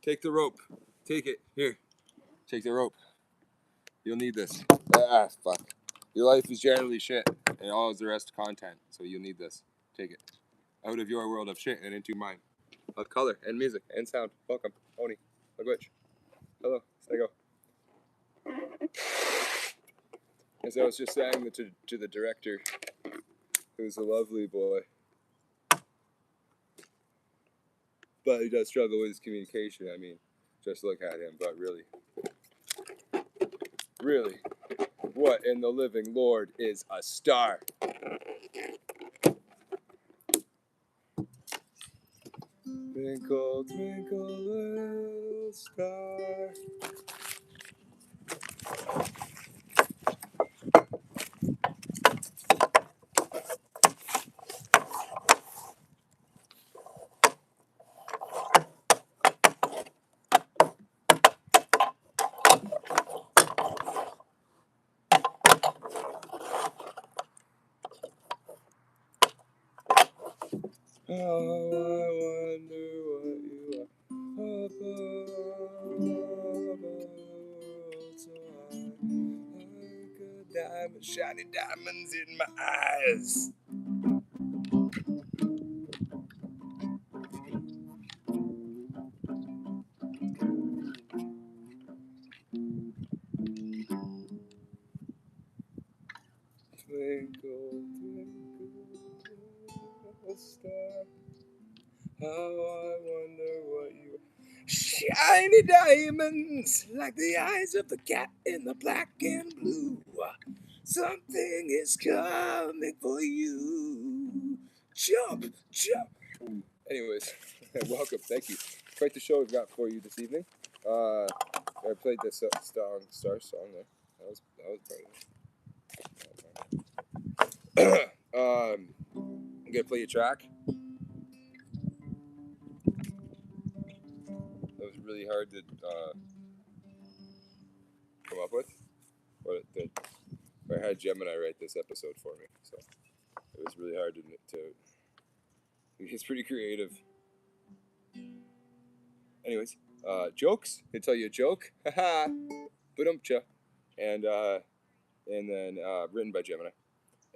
Take the rope. Take it. Here. Take the rope. You'll need this. Fuck. Your life is generally shit, and all is the rest content, so you'll need this. Take it. Out of your world of shit and into mine. Of color and music and sound. Welcome, Oni. Witch. Hello. Stego. As I was just saying to the director, who's a lovely boy, but he does struggle with his communication. I mean, just look at him, but really, what in the living Lord is a star? Twinkle, twinkle, little star. Oh, I wonder what you are above so like a diamond, shiny diamonds in my eyes. Twinkle, twinkle, little star. How I wonder what you are. Shiny diamonds, like the eyes of the cat in the black and blue. Something is coming for you. Jump, jump. Anyways, welcome. Thank you. Quite the show we've got for you this evening. I played this Star song there. That was part of it. I'm gonna play you a track. That was really hard to come up with. But I had Gemini write this episode for me, so it was really hard to. He's pretty creative. Anyways, jokes. I tell you a joke. Haha. Ba-dum-cha. And then written by Gemini.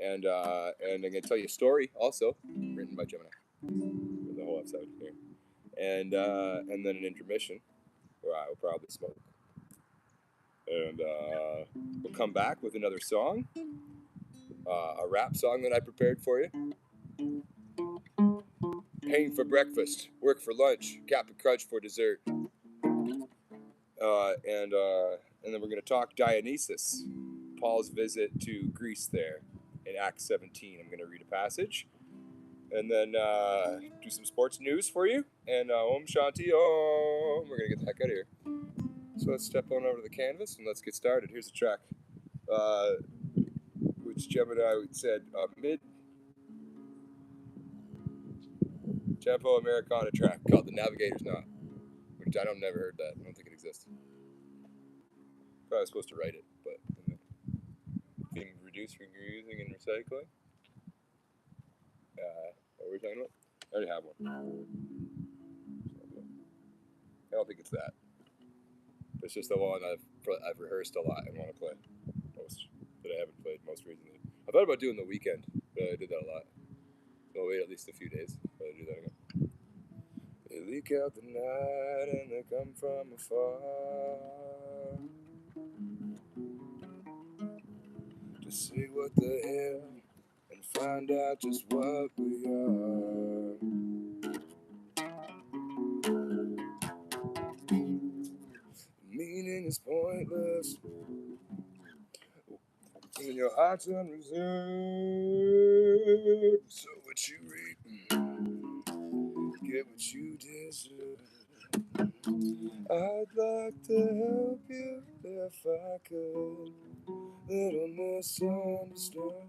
And I'm gonna tell you a story also written by Gemini. For the whole episode here. And then an intermission where I will probably smoke. And we'll come back with another song. A rap song that I prepared for you. Pain for breakfast, work for lunch, Cap'n Crunch for dessert. And then we're going to talk Dionysus, Paul's visit to Greece there in Acts 17. I'm going to read a passage. And then do some sports news for you. And Om Shanti Om. We're going to get the heck out of here. So let's step on over to the canvas and let's get started. Here's a track, which Gemini said mid-tempo Americana track called The Navigator's Knot. Which I don't never heard that. I don't think it exists. Probably supposed to write it, but being reduced, reusing, and recycling. What were we talking about? I already have one. I don't think it's that. It's just the one I've rehearsed a lot and want to play most, that I haven't played most recently. I thought about doing The Weekend, but I did that a lot. So I'll wait at least a few days before I do that again. They leak out the night and they come from afar to see what the hell and find out just what we are. Meaning is pointless when your heart's unreserved. So what you reap, get what you deserve. I'd like to help you if I could. Little misunderstood.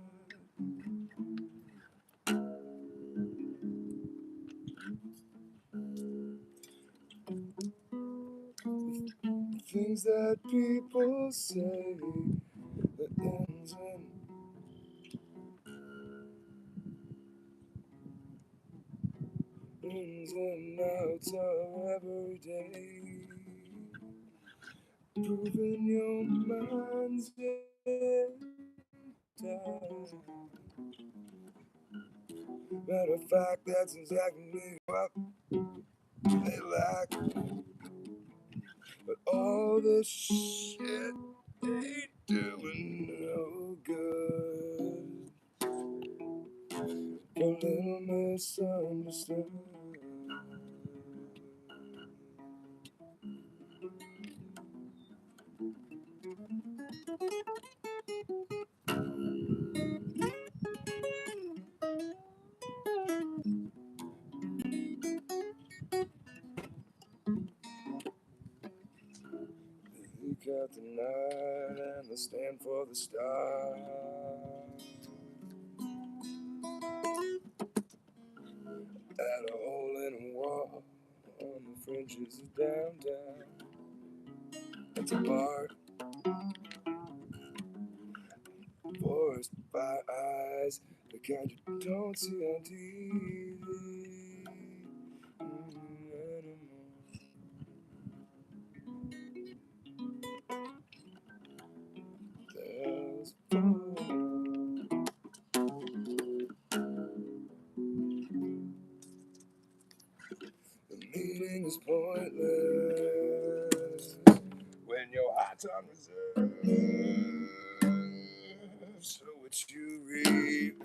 Things that people say that ends in ins and outs of every day, proving your mind's intact. Matter of fact, that's exactly what they lack. But all this shit ain't doing no good. A little misunderstood. Look at the night and the stand for the stars. At a hole in a wall on the fringes of downtown. It's a bar forced by eyes, the kind you don't see on TV anymore. There's the meeting is pointless when your heart's on reserve. So what you reap,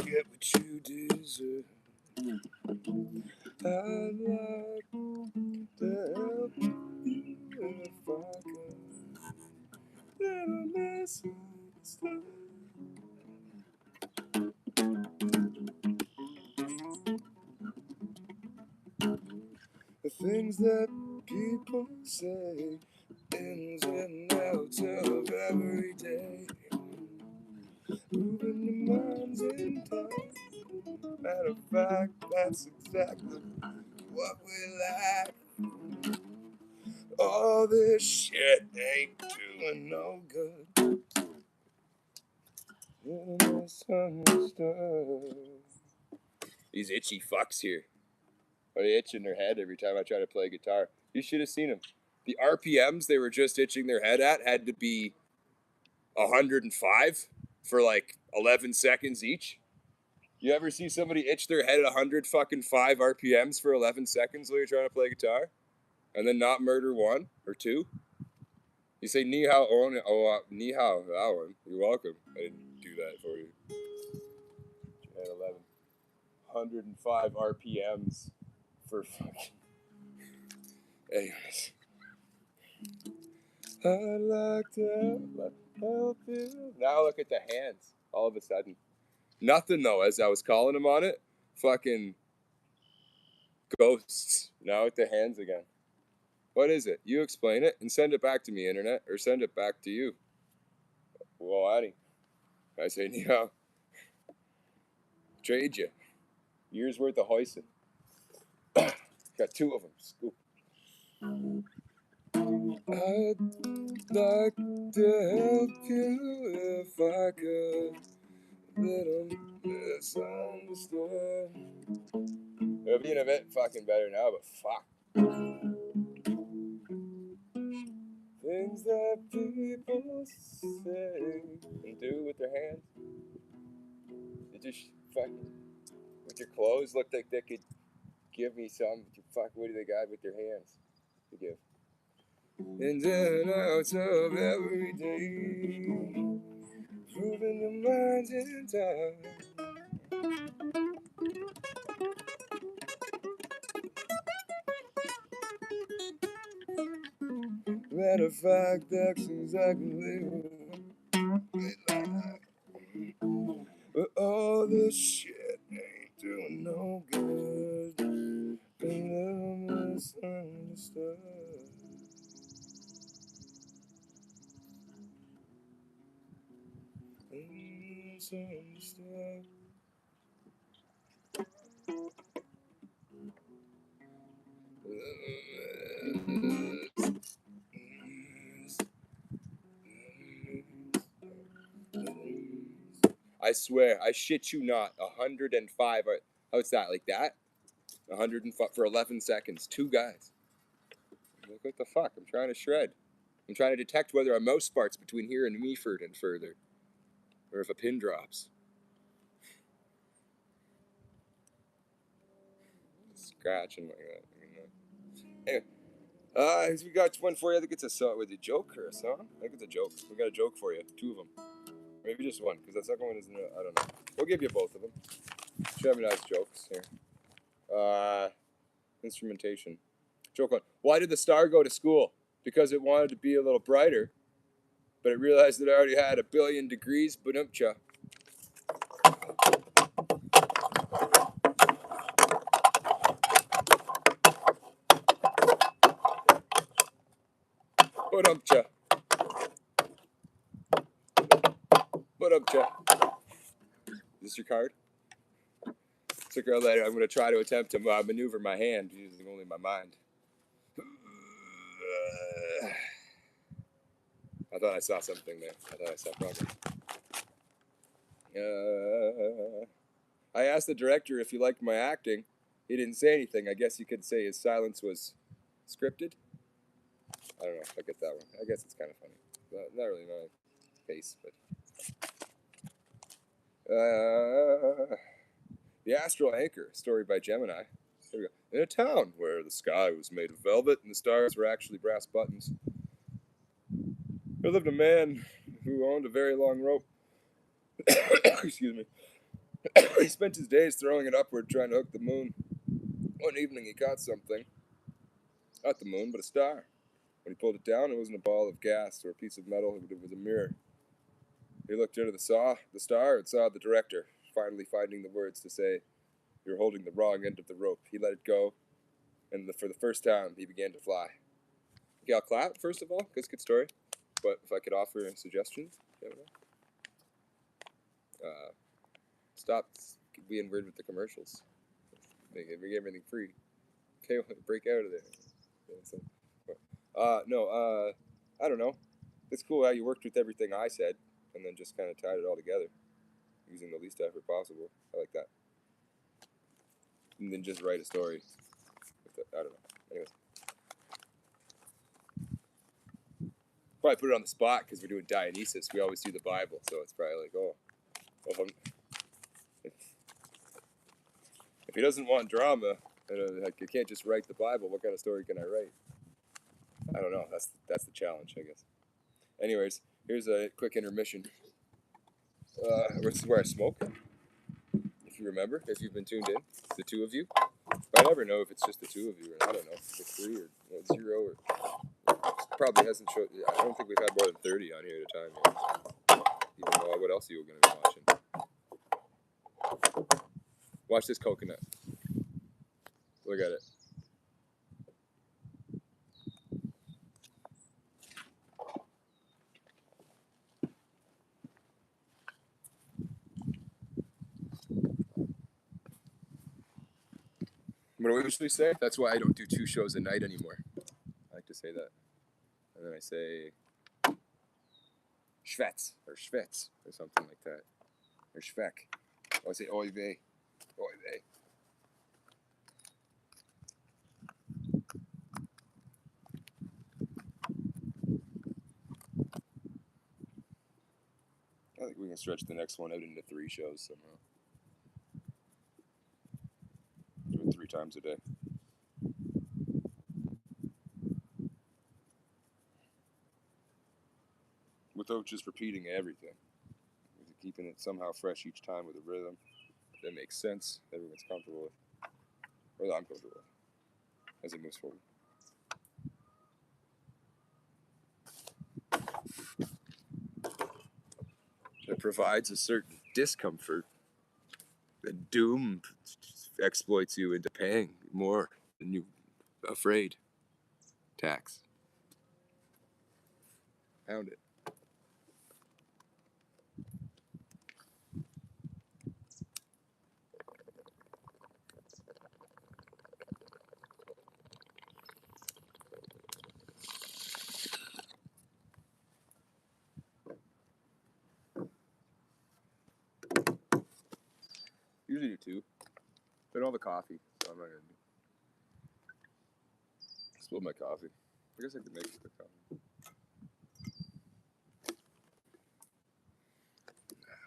get what you deserve. I'd like to help you if I could. Little misunderstood. The things that people say, ins and outs of every day, moving your minds in time. Matter of fact, that's exactly what we like. All this shit ain't doing no good. Little misunderstood. These itchy fucks here are they itching their head every time I try to play guitar. You should have seen them. The RPMs they were just itching their head at had to be 105 for like 11 seconds each. You ever see somebody itch their head at 105 RPMs for 11 seconds while you're trying to play guitar? And then not murder one or two? You say ni hao, ni hao, that one. You're welcome. I didn't do that for you. At 11. 105 RPMs for fucking. Anyways. I'd like to help you. Now look at the hands. All of a sudden. Nothing though, as I was calling him on it. Fucking ghosts. Now with the hands again. What is it? You explain it and send it back to me, internet, or send it back to you. Well, Addy. I say, yeah. Trade you. Years worth of hoisting. Got two of them. Scoop. I'd like to help you if I could. Little misunderstood. It'll be in a bit fucking better now, but fuck. Things that people say and do with their hands. They just fucking with your clothes look like they could give me some. Fuck, what do they got with their hands to give? And then out of every day, proving the minds in time. Matter of fact, that's exactly what we like. But all this shit ain't doing no good. A little misunderstood. Misunderstood. I swear, I shit you not, 105. How's that? Like that? for 11 seconds. Two guys. Like, what the fuck? I'm trying to shred. I'm trying to detect whether a mouse farts between here and Meaford and further, or if a pin drops. Scratching like that. Anyway, we got one for you. I think it's a song with a joke or a song. I think it's a joke. We got a joke for you. Two of them. Maybe just one, because that second one isn't. I don't know. We'll give you both of them. Should have nice jokes here. Instrumentation. Joke one. Why did the star go to school? Because it wanted to be a little brighter, but it realized that it already had 1,000,000,000 degrees. Ba-dum-cha. Ba-dum-cha. Ba-dum-cha. Is this your card? It's a girl later. I'm going to try to attempt to maneuver my hand using only my mind. I thought I saw something there. I thought I saw progress. I asked the director if he liked my acting. He didn't say anything. I guess you could say his silence was scripted. I don't know if I get that one. I guess it's kind of funny. Not really my face, but... The Astral Anchor, story by Gemini. Here we go. In a town where the sky was made of velvet and the stars were actually brass buttons, there lived a man who owned a very long rope. Excuse me. He spent his days throwing it upward, trying to hook the moon. One evening he caught something. Not the moon, but a star. When he pulled it down, it wasn't a ball of gas or a piece of metal, it was a mirror. He looked into the star and saw the director, finally finding the words to say, "You're holding the wrong end of the rope." He let it go, and for the first time, he began to fly. Okay, I'll clap, first of all, because it's a good story. But if I could offer a suggestion, stop being weird with the commercials. They give everything free. Okay, break out of there. I don't know. It's cool how you worked with everything I said, and then just kind of tied it all together, using the least effort possible. I like that. And then just write a story. I don't know. Anyways. Probably put it on the spot because we're doing Dionysus. We always do the Bible, so it's probably like, if he doesn't want drama, like, you can't just write the Bible. What kind of story can I write? I don't know. That's the challenge, I guess. Anyways, here's a quick intermission. This is where I smoke. If you remember, if you've been tuned in, the two of you. But I never know if it's just the two of you, or I don't know, if it's 3 or 0 or probably hasn't showed. I don't think we've had more than 30 on here at a time yet. Even though, what else are you going to be watching? Watch this coconut. Look at it. What do we usually say? That's why I don't do 2 shows a night anymore. I like to say that. And then I say Schwetz or Schwetz or something like that. Or Schweck. Or I say Oy vey. Oy vey. I think we can stretch the next one out into 3 shows somehow. Do it 3 times a day. Without just repeating everything. Keeping it somehow fresh each time with a rhythm that makes sense, everyone's comfortable with. Or that I'm comfortable with as it moves forward. It provides a certain discomfort that doom exploits you into paying more than you afraid. Tax. Pound it. Usually do 2. But all the coffee. so I'm not gonna spill my coffee. I guess I could make the coffee.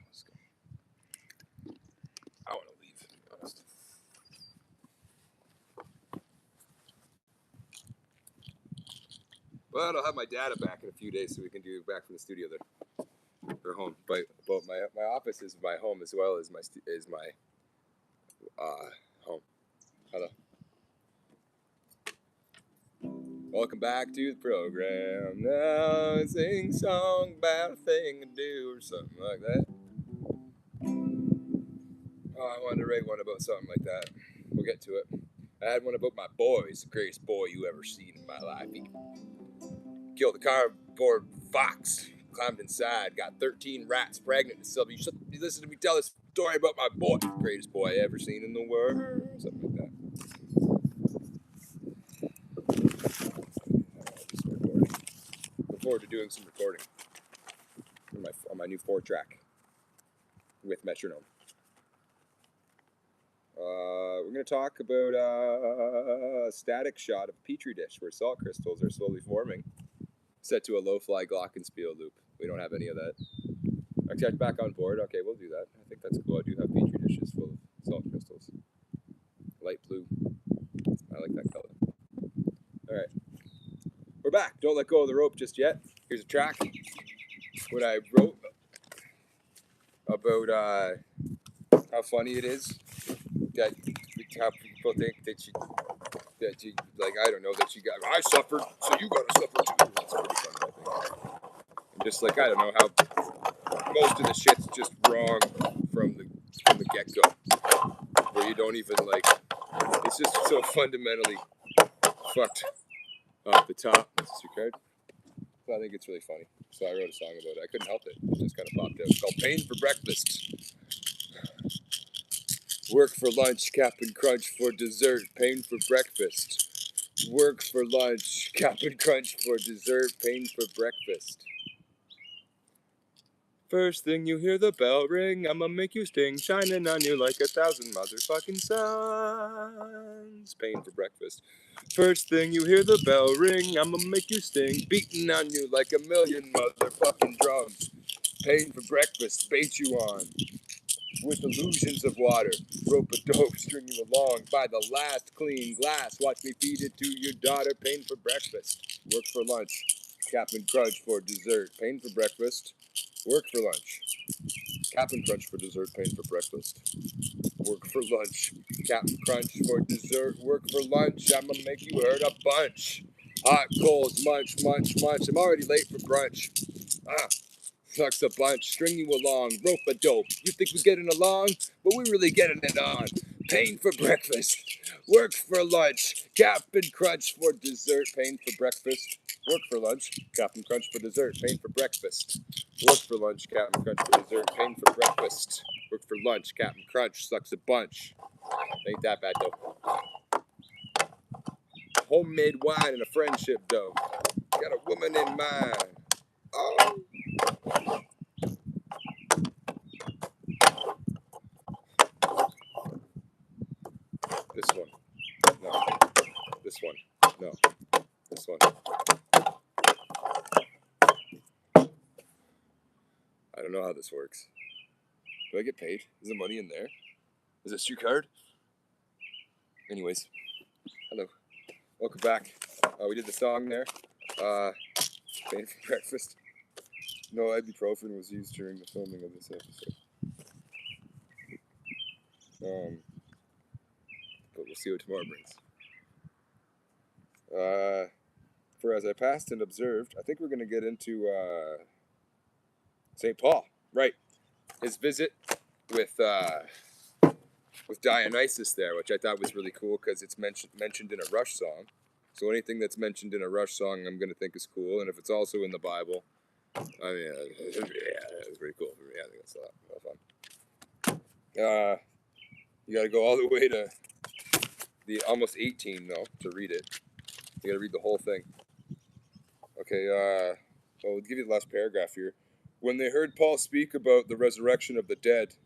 Let's go. I want to leave, to be honest. Well, I'll have my data back in a few days so we can do back from the studio there. Or home. But my office is my home as well as my home. Hello. Welcome back to the program. Now sing song about a thing to do or something like that. Oh, I wanted to write one about something like that. We'll get to it. I had one about my boy. He's the greatest boy you ever seen in my life. He killed a cardboard fox, climbed inside, got 13 rats pregnant and stuff. You listen to me tell this story about my boy. Greatest boy ever seen in the world. Something like that. Just recording. Look forward to doing some recording on my new 4-track with metronome. We're going to talk about a static shot of a petri dish where salt crystals are slowly forming, set to a low-fly glockenspiel loop. We don't have any of that. Okay, back on board. Okay, we'll do that. I think that's cool. I do have petri dishes full of salt crystals. Light blue. I like that color. All right. We're back. Don't let go of the rope just yet. Here's a track. What I wrote about how funny it is that how people think that you like, I don't know, that you got, I suffered, so you gotta suffer too. That's pretty funny, I think. And just like, I don't know, how most of the shit's just wrong from the get-go. Where you don't even, like, it's just so fundamentally fucked off the top. This is your card. So I think it's really funny. So I wrote a song about it. I couldn't help it. It just kind of popped out. It's called Pain for Breakfast. Work for lunch, Cap'n Crunch for dessert, pain for breakfast. Work for lunch, Cap'n Crunch for dessert, pain for breakfast. First thing you hear the bell ring, I'ma make you sting, shining on you like 1,000 motherfucking suns. Pain for breakfast. First thing you hear the bell ring, I'ma make you sting, beating on you like 1,000,000 motherfucking drums. Pain for breakfast, bait you on with illusions of water. Rope a dope, string you along by the last clean glass. Watch me feed it to your daughter. Pain for breakfast. Work for lunch. Cap'n Crunch for dessert. Pain for breakfast. Work for lunch. Cap'n Crunch for dessert. Pain for breakfast. Work for lunch. Cap'n Crunch for dessert. Work for lunch. I'ma make you hurt a bunch. Hot coals, munch, munch, munch. I'm already late for brunch. Sucks a bunch, string you along, rope a dope. You think we're getting along, but we're really getting it on. Pain for breakfast, work for lunch. Cap'n Crunch for dessert, pain for breakfast. Work for lunch, Cap'n Crunch for dessert, pain for breakfast. Work for lunch, Cap'n Crunch for dessert, pain for breakfast. Work for lunch, Cap'n Crunch sucks a bunch. Ain't that bad though. Homemade wine and a friendship dough. Got a woman in mind. Oh. This one. No. This one. No. This one. I don't know how this works. Do I get paid? Is the money in there? Is this your card? Anyways. Hello. Welcome back. We did the song there. Pain for breakfast. No ibuprofen was used during the filming of this episode. But we'll see what tomorrow brings. For as I passed and observed, I think we're going to get into St. Paul. Right. His visit with Dionysus there, which I thought was really cool because it's mentioned in a Rush song. So anything that's mentioned in a Rush song, I'm going to think is cool. And if it's also in the Bible, I mean, yeah, it's pretty cool for me. I think that's a lot of fun. You got to go all the way to the almost 18, though, to read it. You got to read the whole thing. Okay, we'll give you the last paragraph here. When they heard Paul speak about the resurrection of the dead,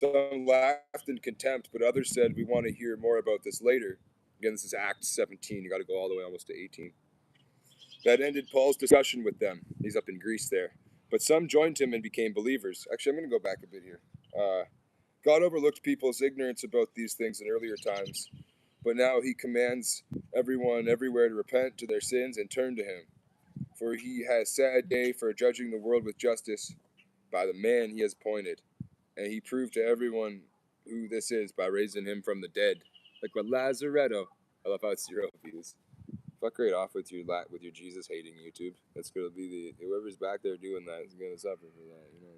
Some laughed in contempt, but others said, "We want to hear more about this later." Again, this is Acts 17. You got to go all the way almost to 18. That ended Paul's discussion with them. He's up in Greece there. But some joined him and became believers. Actually, I'm going to go back a bit here. God overlooked people's ignorance about these things in earlier times, but now he commands everyone everywhere to repent to their sins and turn to him. For he has set a day for judging the world with justice by the man he has appointed. And he proved to everyone who this is by raising him from the dead. Like with Lazaretto. I love how it's 0 views. Fuck right off with your Jesus hating YouTube. That's gonna be whoever's back there doing that is gonna suffer for that. You know,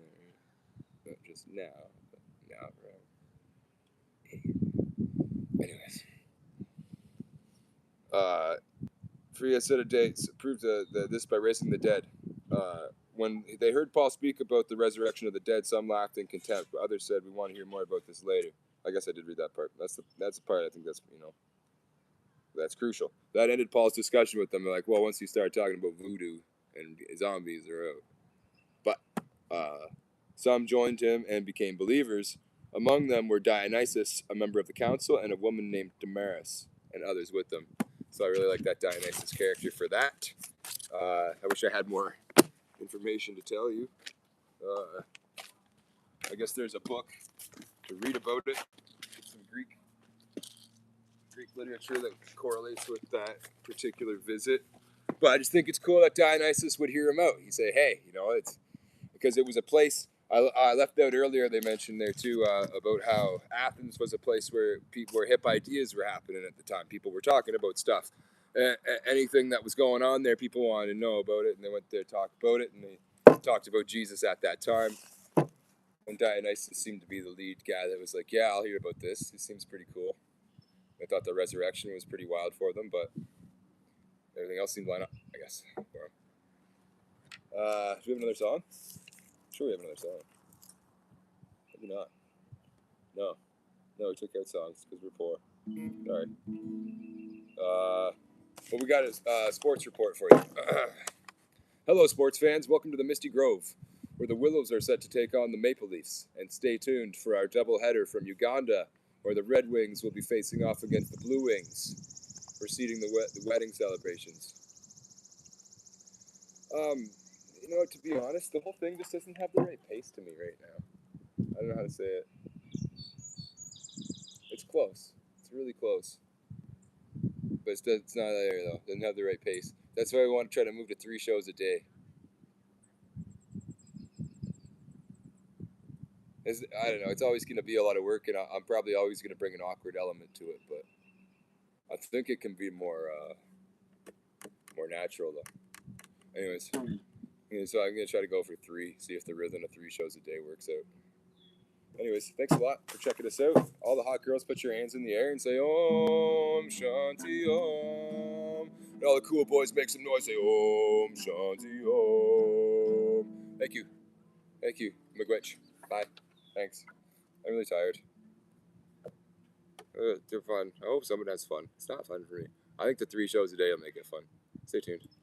not just now, but now, right? Anyways, for he has set a date, proved this by raising the dead. When they heard Paul speak about the resurrection of the dead, some laughed in contempt, but others said, "We want to hear more about this later." I guess I did read that part. That's the part I think that's crucial. That ended Paul's discussion with them. They're like, "Well, once you start talking about voodoo and zombies, they're out." But some joined him and became believers. Among them were Dionysius, a member of the council, and a woman named Damaris, and others with them. So I really like that Dionysius character for that. I wish I had more information to tell you. I guess there's a book to read about it. Some Greek literature that correlates with that particular visit. But I just think it's cool that Dionysius would hear him out. He'd say, "Hey, it's because it was a place." I left out earlier. They mentioned there too about how Athens was a place where hip ideas were happening at the time. People were talking about stuff, anything that was going on there. People wanted to know about it, and they went there to talk about it, and they talked about Jesus at that time. And Dionysius seemed to be the lead guy that was like, "Yeah, I'll hear about this. It seems pretty cool." I thought the resurrection was pretty wild for them, but everything else seemed to line up, I guess, for them. Do we have another song? Sure, we have another song. Maybe not. No, we took out songs because we're poor. Sorry. But we got a sports report for you. Hello, sports fans. Welcome to the Misty Grove, where the Willows are set to take on the Maple Leafs. And stay tuned for our doubleheader from Uganda, where the Red Wings will be facing off against the Blue Wings, preceding the wedding celebrations. To be honest, the whole thing just doesn't have the right pace to me right now. I don't know how to say it. It's close. It's really close. But it's not there, though. It doesn't have the right pace. That's why we want to try to move to 3 shows a day. I don't know. It's always going to be a lot of work, and I'm probably always going to bring an awkward element to it. But I think it can be more natural, though. Anyways, so I'm going to try to go for 3, see if the rhythm of 3 shows a day works out. Anyways, thanks a lot for checking us out. All the hot girls, put your hands in the air and say Om Shanti Om. And all the cool boys, make some noise, say Om Shanti Om. Thank you, McGwitch. Bye. Thanks. I'm really tired. They're fun. I hope someone has fun. It's not fun for me. I think the 3 shows a day will make it fun. Stay tuned.